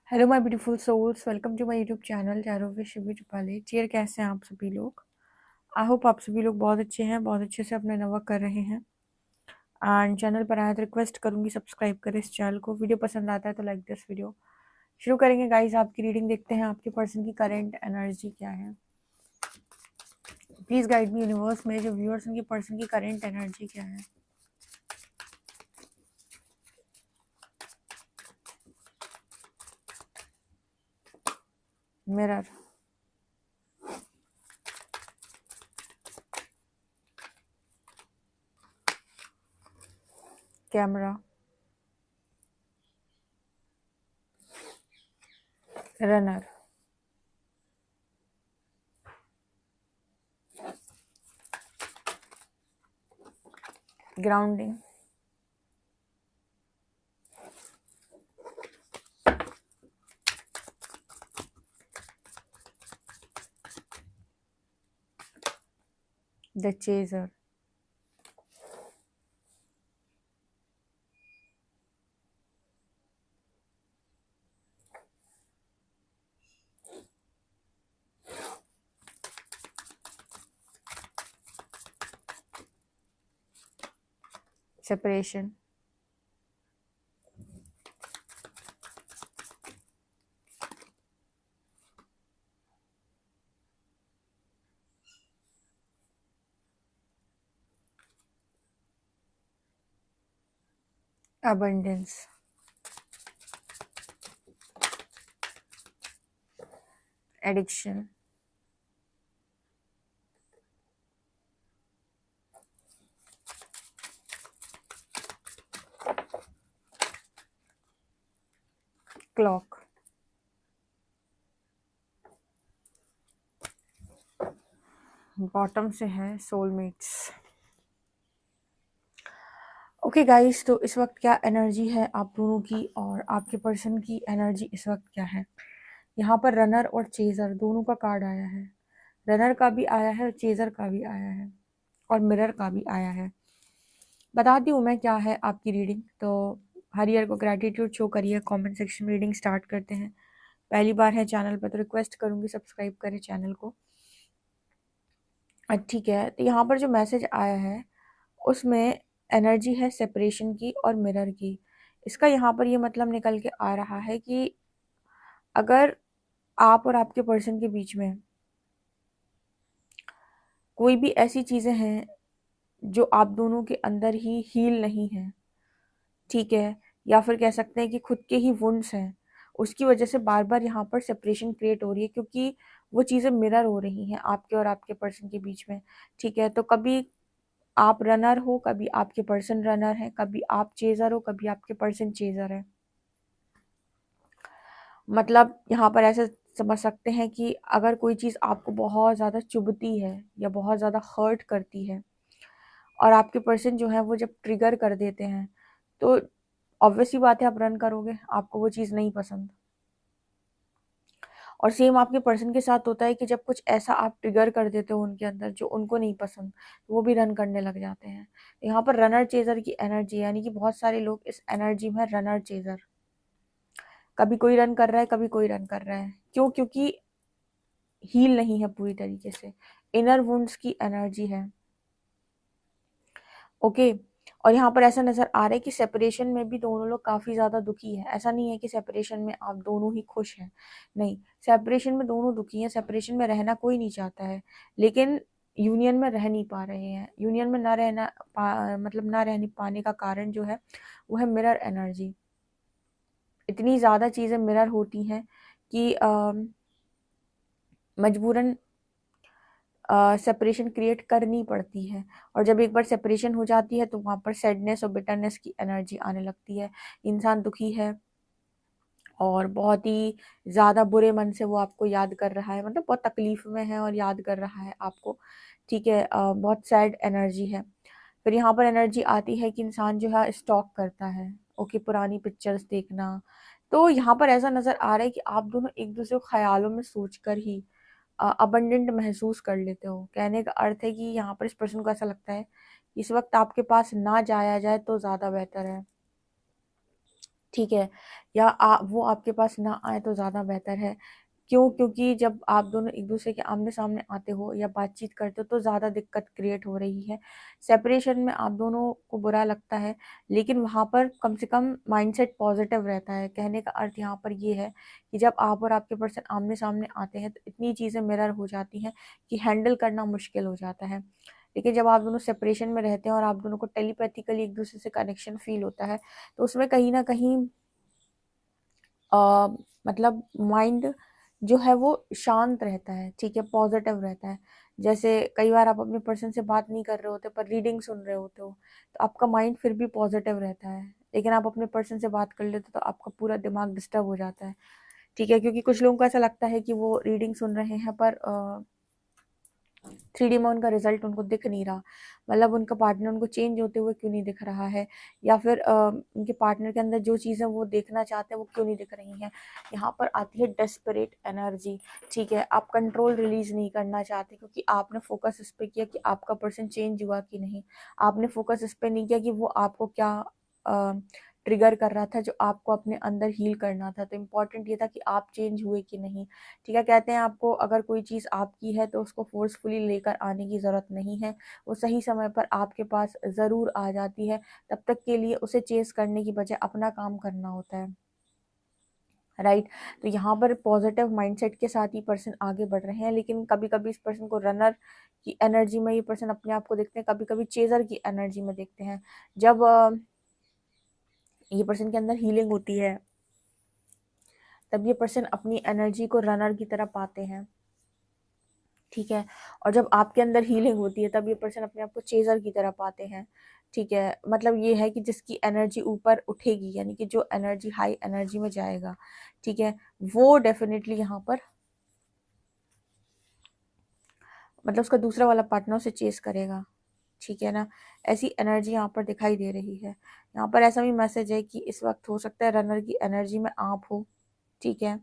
Hello my beautiful souls, welcome to my YouTube channel चारों with Shivi Rupali. चेयर, कैसे हैं आप सभी लोग? आई होप आप सभी लोग बहुत अच्छे हैं, बहुत अच्छे से अपना वर्क कर रहे हैं। एंड चैनल पर आए तो रिक्वेस्ट करूंगी सब्सक्राइब करें इस चैनल को। वीडियो पसंद आता है तो लाइक दिस वीडियो। शुरू करेंगे गाइस आपकी रीडिंग। देखते हैं आपके पर्सन की करेंट एनर्जी क्या है। प्लीज गाइड मी यूनिवर्स, मेरे जो व्यूअर्स उनके पर्सन की करेंट एनर्जी क्या है। Mirror, camera, runner, grounding, the chaser, separation, abundance, addiction, clock, bottom से है सोलमेट्स। ओके गाइस, तो इस वक्त क्या एनर्जी है आप दोनों की और आपके पर्सन की एनर्जी इस वक्त क्या है। यहाँ पर रनर और चेजर दोनों का कार्ड आया है। रनर का भी आया है और चेजर का भी आया है और मिरर का भी आया है। बताती हूँ मैं क्या है आपकी रीडिंग। तो हर ईयर को ग्रेटिट्यूड शो करिए, कमेंट सेक्शन में रीडिंग स्टार्ट करते हैं। पहली बार है चैनल पर तो रिक्वेस्ट करूंगी सब्सक्राइब करें चैनल को। ठीक है, तो यहाँ पर जो मैसेज आया है उसमें एनर्जी है सेपरेशन की और मिरर की। इसका यहाँ पर ये मतलब निकल के आ रहा है कि अगर आप और आपके पर्सन के बीच में कोई भी ऐसी चीज़ें हैं जो आप दोनों के अंदर ही हील नहीं है, ठीक है, या फिर कह सकते हैं कि खुद के ही वुंड्स हैं, उसकी वजह से बार बार यहाँ पर सेपरेशन क्रिएट हो रही है, क्योंकि वो चीज़ें मिरर हो रही हैं आपके और आपके पर्सन के बीच में। ठीक है, तो कभी आप रनर हो, कभी आपके पर्सन रनर है, कभी आप चेजर हो, कभी आपके पर्सन चेजर है। मतलब यहाँ पर ऐसे समझ सकते हैं कि अगर कोई चीज़ आपको बहुत ज़्यादा चुभती है या बहुत ज़्यादा हर्ट करती है और आपके पर्सन जो है वो जब ट्रिगर कर देते हैं, तो ऑब्वियस सी बात है आप रन करोगे, आपको वो चीज़ नहीं पसंद। और सेम आपके पर्सन के साथ होता है कि जब कुछ ऐसा आप ट्रिगर कर देते हो उनके अंदर जो उनको नहीं पसंद, तो वो भी रन करने लग जाते हैं। यहाँ पर रनर चेजर की एनर्जी, यानी कि बहुत सारे लोग इस एनर्जी में रनर चेजर, कभी कोई रन कर रहा है, कभी कोई रन कर रहा है। क्यों? क्योंकि हील नहीं है पूरी तरीके से, इनर वुंड्स की एनर्जी है। ओके, और यहाँ पर ऐसा नजर आ रहा है कि सेपरेशन में भी दोनों लोग काफी ज्यादा दुखी है। ऐसा नहीं है कि सेपरेशन में आप दोनों ही खुश हैं, नहीं, सेपरेशन में दोनों दुखी हैं। सेपरेशन में रहना कोई नहीं चाहता है, लेकिन यूनियन में रह नहीं पा रहे हैं। यूनियन में ना रहना मतलब ना रहने पाने का कारण जो है वो है मिरर एनर्जी। इतनी ज्यादा चीजें मिरर होती हैं कि मजबूरन सेपरेशन क्रिएट करनी पड़ती है। और जब एक बार सेपरेशन हो जाती है तो वहाँ पर सैडनेस और बिटरनेस की एनर्जी आने लगती है। इंसान दुखी है और बहुत ही ज़्यादा बुरे मन से वो आपको याद कर रहा है, मतलब बहुत तकलीफ में है और याद कर रहा है आपको। ठीक है, बहुत सैड एनर्जी है। फिर यहाँ पर एनर्जी आती है कि इंसान जो है स्टॉक करता है। ओके, पुरानी पिक्चर्स देखना। तो यहाँ पर ऐसा नज़र आ रहा है कि आप दोनों एक दूसरे को ख्यालों में सोचकर ही अबंडेंट महसूस कर लेते हो। कहने का अर्थ है कि यहाँ पर इस पर्सन को ऐसा लगता है इस वक्त आपके पास ना जाया जाए तो ज़्यादा बेहतर है। ठीक है, या वो आपके पास ना आए तो ज़्यादा बेहतर है। क्यों? क्योंकि जब आप दोनों एक-दूसरे के आमने-सामने आते हो या बातचीत करते हो तो ज़्यादा दिक्कत क्रिएट हो रही है। सेपरेशन में आप दोनों को बुरा लगता है, लेकिन वहाँ पर कम से कम माइंडसेट पॉज़िटिव रहता है। कहने का अर्थ यहाँ पर ये है कि जब आप और आपके पर्सन आमने-सामने आते हैं तो इतनी चीज़ें मिरर हो जाती हैं कि हैंडल करना मुश्किल हो जाता है। लेकिन जब आप दोनों सेपरेशन में रहते हैं और आप दोनों को टेलीपैथिकली एक-दूसरे से कनेक्शन फ़ील होता है, तो उसमें कहीं न कहीं मतलब माइंड जो है वो शांत रहता है, ठीक है, पॉजिटिव रहता है। जैसे कई बार आप अपने पर्सन से बात नहीं कर रहे होते पर रीडिंग सुन रहे होते हो, तो आपका माइंड फिर भी पॉजिटिव रहता है। लेकिन आप अपने पर्सन से बात कर लेते हो तो आपका पूरा दिमाग डिस्टर्ब हो जाता है, ठीक है, क्योंकि कुछ लोगों को ऐसा लगता है कि वो रीडिंग सुन रहे हैं पर 3D में उनका रिजल्ट उनको दिख नहीं रहा। मतलब उनका पार्टनर उनको चेंज होते हुए क्यों नहीं दिख रहा है, या फिर उनके पार्टनर के अंदर जो चीज़ें वो देखना चाहते हैं वो क्यों नहीं दिख रही हैं। यहाँ पर आती है डेस्परेट एनर्जी, ठीक है, आप कंट्रोल रिलीज़ नहीं करना चाहते क्योंकि आपने फोकस इस पे किया कि आपका पर्सन चेंज हुआ कि नहीं। आपने फोकस इस पे नहीं किया कि वो आपको क्या अ, ट्रिगर कर रहा था जो आपको अपने अंदर हील करना था। तो इम्पोर्टेंट ये था कि आप चेंज हुए कि नहीं। ठीक है, कहते हैं आपको अगर कोई चीज़ आपकी है तो उसको फ़ोर्सफुली लेकर आने की ज़रूरत नहीं है, वो सही समय पर आपके पास ज़रूर आ जाती है। तब तक के लिए उसे चेज़ करने की बजाय अपना काम करना होता है, राइट? तो यहाँ पर पॉजिटिव माइंडसेट के साथ ही पर्सन आगे बढ़ रहे हैं, लेकिन कभी-कभी इस पर्सन को रनर की एनर्जी में ये पर्सन अपने आप को देखते हैं, कभी-कभी चेज़र की एनर्जी में देखते हैं। जब ये पर्सन के अंदर हीलिंग होती है, तब ये पर्सन अपनी एनर्जी को रनर की तरह पाते हैं। ठीक है, और जब आपके अंदर हीलिंग होती है तब ये पर्सन अपने आप को चेज़र की तरह पाते हैं। ठीक है, मतलब ये है कि जिसकी एनर्जी ऊपर उठेगी, यानी कि जो एनर्जी हाई एनर्जी में जाएगा, ठीक है, वो डेफिनेटली यहाँ पर मतलब उसका दूसरा वाला पार्टनर उसे चेज़ करेगा। ठीक है ना? ऐसी एनर्जी यहाँ पर दिखाई दे रही है। यहाँ पर ऐसा भी मैसेज है कि इस वक़्त हो सकता है रनर की एनर्जी में आप हो, ठीक है?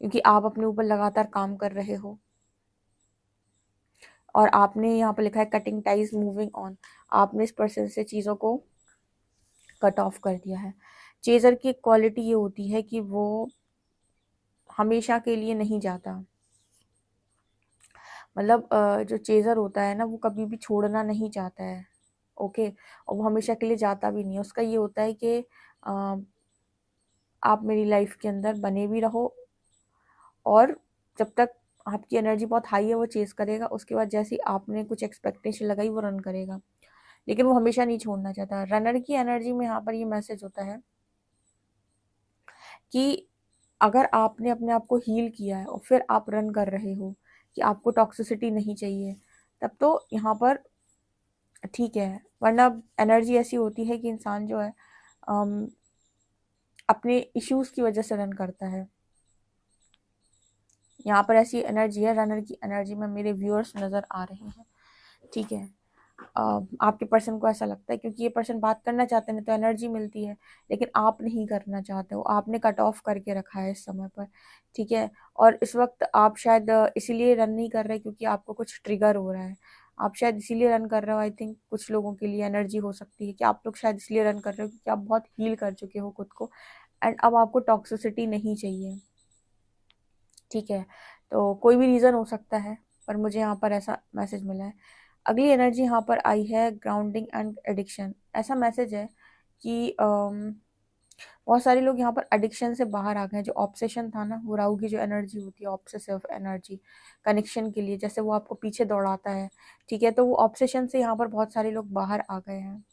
क्योंकि आप अपने ऊपर लगातार काम कर रहे हो। और आपने यहाँ पर लिखा है कटिंग टाइज मूविंग ऑन, आपने इस पर्सन से चीज़ों को कट ऑफ कर दिया है। चेज़र की क्वालिटी ये होती है कि वो हमेशा के लिए नहीं जाता। मतलब जो चेज़र होता है ना वो कभी भी छोड़ना नहीं चाहता है, ओके? और वो हमेशा के लिए जाता भी नहीं है। उसका ये होता है कि अ, आप मेरी लाइफ के अंदर बने भी रहो, और जब तक आपकी एनर्जी बहुत हाई है वो चेज़ करेगा, उसके बाद जैसे ही आपने कुछ एक्सपेक्टेशन लगाई वो रन करेगा। लेकिन वो हमेशा नहीं छोड़ना चाहता। रनर की एनर्जी में यहाँ पर ये मैसेज होता है कि अगर आपने अपने आप को हील किया है और फिर आप रन कर रहे हो कि आपको टॉक्सिसिटी नहीं चाहिए, तब तो यहाँ पर ठीक है। वरना एनर्जी ऐसी होती है कि इंसान जो है अम, अपने इश्यूज़ की वजह से रन करता है। यहाँ पर ऐसी एनर्जी है, रनर की एनर्जी में मेरे व्यूअर्स नज़र आ रहे हैं, ठीक है। आपके पर्सन को ऐसा लगता है क्योंकि ये पर्सन बात करना चाहते हैं तो एनर्जी मिलती है, लेकिन आप नहीं करना चाहते हो, आपने कट ऑफ करके रखा है इस समय पर, ठीक है। और इस वक्त आप शायद इसीलिए रन नहीं कर रहे क्योंकि आपको कुछ ट्रिगर हो रहा है। आप शायद इसीलिए रन कर रहे हो, आई थिंक कुछ लोगों के लिए एनर्जी हो सकती है कि आप लोग शायद इसलिए रन कर रहे हो क्योंकि आप बहुत हील कर चुके हो खुद को, एंड अब आपको टॉक्सिसिटी नहीं चाहिए, ठीक है। तो कोई भी रीज़न हो सकता है, पर मुझे यहाँ पर ऐसा मैसेज मिला है। अगली एनर्जी यहाँ पर आई है ग्राउंडिंग एंड एडिक्शन। ऐसा मैसेज है कि बहुत सारे लोग यहाँ पर एडिक्शन से बाहर आ गए हैं। जो ऑब्सेशन था ना, वो राहु की जो एनर्जी होती है, ऑब्सेसिव एनर्जी कनेक्शन के लिए, जैसे वो आपको पीछे दौड़ाता है, ठीक है, तो वो ऑब्सेशन से यहाँ पर बहुत सारे लोग बाहर आ गए हैं।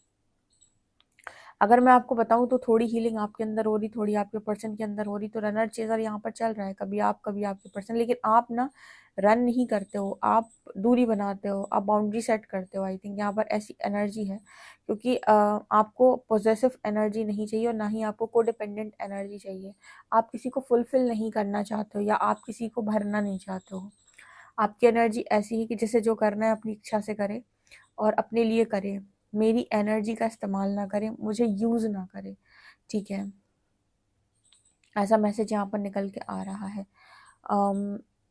अगर मैं आपको बताऊं तो थोड़ी हीलिंग आपके अंदर हो रही, थोड़ी आपके पर्सन के अंदर हो रही, तो रनर चेजर यहाँ पर चल रहा है, कभी आप कभी आपके पर्सन, लेकिन आप ना रन नहीं करते हो, आप दूरी बनाते हो, आप बाउंड्री सेट करते हो। आई थिंक यहाँ पर ऐसी एनर्जी है क्योंकि आपको पॉजेसिव एनर्जी नहीं चाहिए और ना ही आपको कोडिपेंडेंट एनर्जी चाहिए। आप किसी को फुलफिल नहीं करना चाहते हो या आप किसी को भरना नहीं चाहते हो। आपकी एनर्जी ऐसी है कि जिसे जो करना है अपनी इच्छा से करे और अपने लिए करे, मेरी एनर्जी का इस्तेमाल ना करें, मुझे यूज़ ना करें, ठीक है। ऐसा मैसेज यहाँ पर निकल के आ रहा है।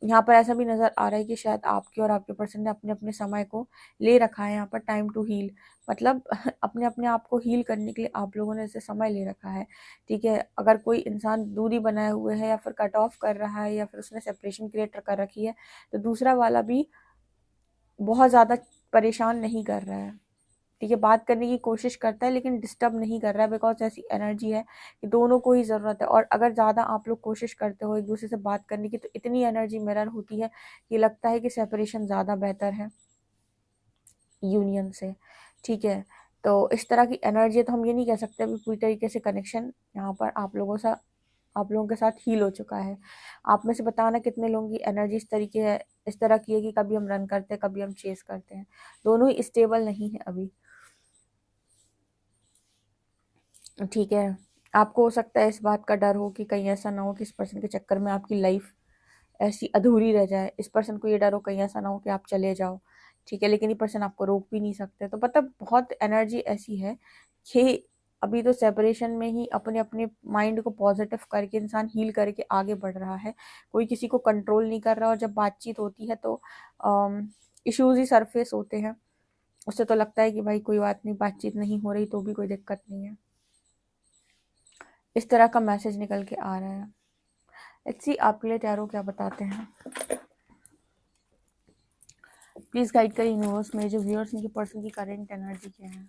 यहाँ पर ऐसा भी नज़र आ रहा है कि शायद आपके और आपके पर्सन ने अपने अपने समय को ले रखा है यहाँ पर, टाइम टू हील, मतलब अपने अपने आप को हील करने के लिए आप लोगों ने ऐसे समय ले रखा है। ठीक है, अगर कोई इंसान दूरी बनाए हुए है या फिर कट ऑफ कर रहा है या फिर उसने सेपरेशन क्रिएट कर रखी है, तो दूसरा वाला भी बहुत ज़्यादा परेशान नहीं कर रहा है। ठीक है, बात करने की कोशिश करता है लेकिन डिस्टर्ब नहीं कर रहा है, बिकॉज ऐसी एनर्जी है कि दोनों को ही ज़रूरत है। और अगर ज़्यादा आप लोग कोशिश करते हो एक दूसरे से बात करने की, तो इतनी एनर्जी मिरर होती है कि लगता है कि सेपरेशन ज़्यादा बेहतर है यूनियन से। ठीक है, तो इस तरह की एनर्जी है, तो हम ये नहीं कह सकते अभी पूरी तरीके से कनेक्शन यहाँ पर आप लोगों के साथ हील हो चुका है। आप में से बताना कितने लोगों की एनर्जी इस तरह की है कि कभी हम रन करते हैं, कभी हम चेस करते हैं, दोनों ही स्टेबल नहीं है अभी। ठीक है, आपको हो सकता है इस बात का डर हो कि कहीं ऐसा ना हो कि इस पर्सन के चक्कर में आपकी लाइफ ऐसी अधूरी रह जाए। इस पर्सन को ये डर हो कहीं ऐसा ना हो कि आप चले जाओ। ठीक है, लेकिन ये पर्सन आपको रोक भी नहीं सकते। तो मतलब बहुत एनर्जी ऐसी है कि अभी तो सेपरेशन में ही अपने अपने माइंड को पॉजिटिव करके इंसान हील करके आगे बढ़ रहा है, कोई किसी को कंट्रोल नहीं कर रहा। और जब बातचीत होती है तो इश्यूज ही सरफेस होते हैं। उससे तो लगता है कि भाई कोई बात नहीं, बातचीत नहीं हो रही तो भी कोई दिक्कत नहीं है। इस तरह का मैसेज निकल के आ रहा है। लेट्स सी आपके लिए टैरो क्या बताते हैं। प्लीज गाइड करें यूनिवर्स में जो व्यूअर्स इनके पर्सन की करेंट एनर्जी क्या है।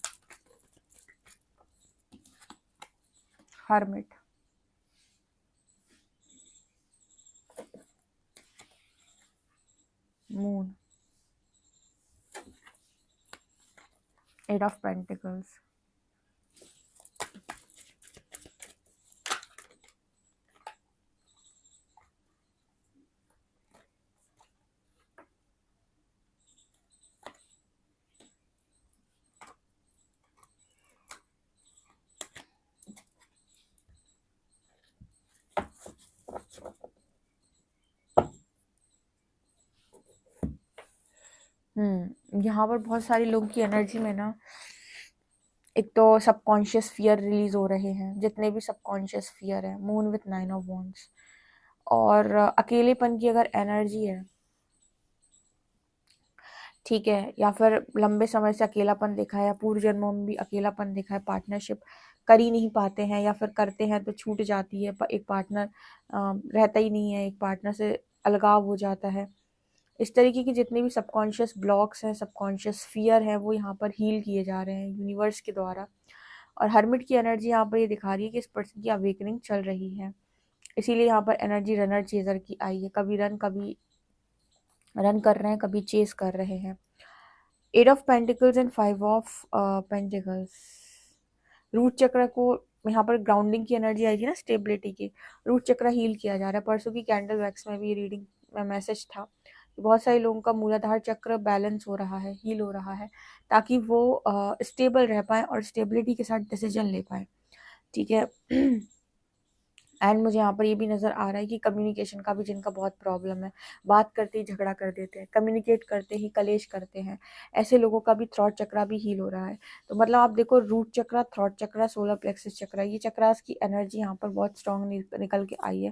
Hermit, moon, eight of pentacles, यहाँ पर बहुत सारे लोगों की एनर्जी में ना, एक तो सबकॉन्शियस फियर रिलीज हो रहे हैं, जितने भी सबकॉन्शियस फियर है। मून विथ 9 ऑफ वॉन्ड्स, और अकेलेपन की अगर एनर्जी है, ठीक है, या फिर लंबे समय से अकेलापन दिखा है या पूर्व जन्मों में भी अकेलापन दिखा है, पार्टनरशिप कर ही नहीं पाते हैं या फिर करते हैं तो छूट जाती है, एक पार्टनर रहता ही नहीं है, एक पार्टनर से अलगाव हो जाता है। इस तरीके की जितने भी सबकॉन्शियस ब्लॉक्स हैं, सबकॉन्शियस फियर है, वो यहाँ पर हील किए जा रहे हैं यूनिवर्स के द्वारा। और हर्मिट की एनर्जी यहाँ पर ये दिखा रही है कि इस पर्सन की अवेकनिंग चल रही है। इसीलिए यहाँ पर एनर्जी रनर चेजर की आई है, कभी रन कर रहे हैं, कभी चेस कर रहे हैं। Eight of pentacles and 5 of pentacles, root chakra को यहाँ पर ग्राउंडिंग की एनर्जी आई थी ना, स्टेबिलिटी की। रूट चक्र हील किया जा रहा है। परसों की कैंडल वैक्स में भी रीडिंग में मैसेज था कि बहुत सारे लोगों का मूलाधार चक्र बैलेंस हो रहा है, हील हो रहा है, ताकि वो स्टेबल रह पाए और स्टेबिलिटी के साथ डिसीजन ले पाए। ठीक है। एंड मुझे यहाँ पर ये भी नज़र आ रहा है कि कम्युनिकेशन का भी जिनका बहुत प्रॉब्लम है, बात करते ही झगड़ा कर देते हैं, कम्युनिकेट करते ही कलेश करते हैं, ऐसे लोगों का भी थ्रॉट चक्रा भी हील हो रहा है। तो मतलब आप देखो, रूट चक्रा, थ्रॉट चक्रा, सोलर प्लेक्सस चक्रा, ये चक्रास की एनर्जी यहाँ पर बहुत स्ट्रॉन्ग निकल के आई है।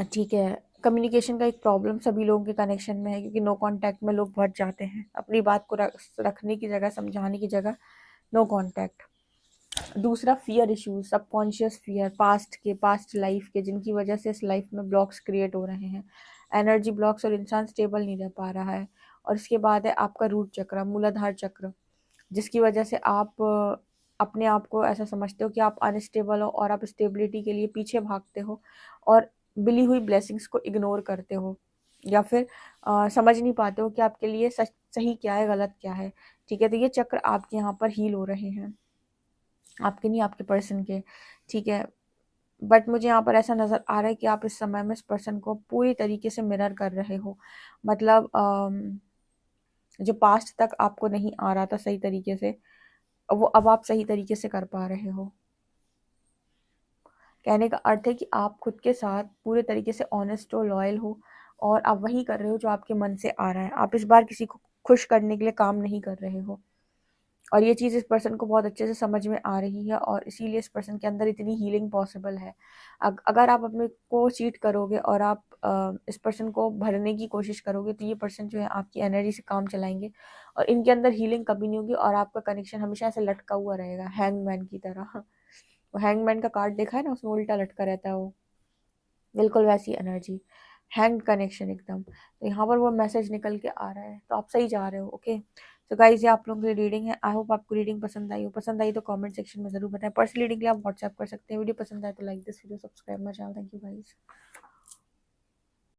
ठीक है, कम्युनिकेशन का एक प्रॉब्लम सभी लोगों के कनेक्शन में है, क्योंकि नो कांटेक्ट में लोग बहुत जाते हैं, अपनी बात को रखने की जगह, समझाने की जगह नो कांटेक्ट। दूसरा fear issues, subconscious fear, past life के, जिनकी वजह से इस लाइफ में ब्लॉक्स क्रिएट हो रहे हैं, एनर्जी ब्लॉक्स, और इंसान स्टेबल नहीं रह पा रहा है। और इसके बाद है आपका रूट चक्र, मूलाधार चक्र, जिसकी वजह से आप अपने आप को ऐसा समझते हो कि आप अनस्टेबल हो और आप स्टेबिलिटी के लिए पीछे भागते हो और मिली हुई ब्लेसिंग्स को इग्नोर करते हो, या फिर समझ नहीं पाते हो कि आपके लिए सही क्या है, गलत क्या है। ठीक है, तो ये चक्र आपके यहाँ पर हील हो रहे हैं, आपके नहीं, आपके पर्सन के। ठीक है, बट मुझे यहाँ पर ऐसा नज़र आ रहा है कि आप इस समय में इस पर्सन को पूरी तरीके से मिरर कर रहे हो। मतलब जो पास्ट तक आपको नहीं आ रहा था सही तरीके से, वो अब आप सही तरीके से कर पा रहे हो। कहने का अर्थ है कि आप खुद के साथ पूरे तरीके से ऑनेस्ट हो, लॉयल हो, और आप वही कर रहे हो जो आपके मन से आ रहा है। आप इस बार किसी को खुश करने के लिए काम नहीं कर रहे हो, और ये चीज़ इस पर्सन को बहुत अच्छे से समझ में आ रही है और इसीलिए इस पर्सन के अंदर इतनी हीलिंग पॉसिबल है। अगर आप अपने को चीट करोगे और आप इस पर्सन को भरने की कोशिश करोगे तो ये पर्सन जो है आपकी एनर्जी से काम चलाएंगे और इनके अंदर हीलिंग कभी नहीं होगी और आपका कनेक्शन हमेशा ऐसे लटका हुआ रहेगा हैंगमैन की तरह। वो हैंगमैन का कार्ड देखा है ना, उसमें उल्टा लटका रहता है वो, बिल्कुल वैसी एनर्जी, हैंग कनेक्शन एकदम। तो यहाँ पर वो मैसेज निकल के आ रहा है, तो आप सही जा रहे हो। ओके, तो गाइज ये आप लोगों की रीडिंग है। आई होप आपको रीडिंग पसंद आई हो। पसंद आई तो कमेंट सेक्शन में जरूर बताएं। पर्सनल रीडिंग के लिए आप व्हाट्सएप कर सकते हैं। वीडियो पसंद आए तो like this video, subscribe my channel. Thank you guys.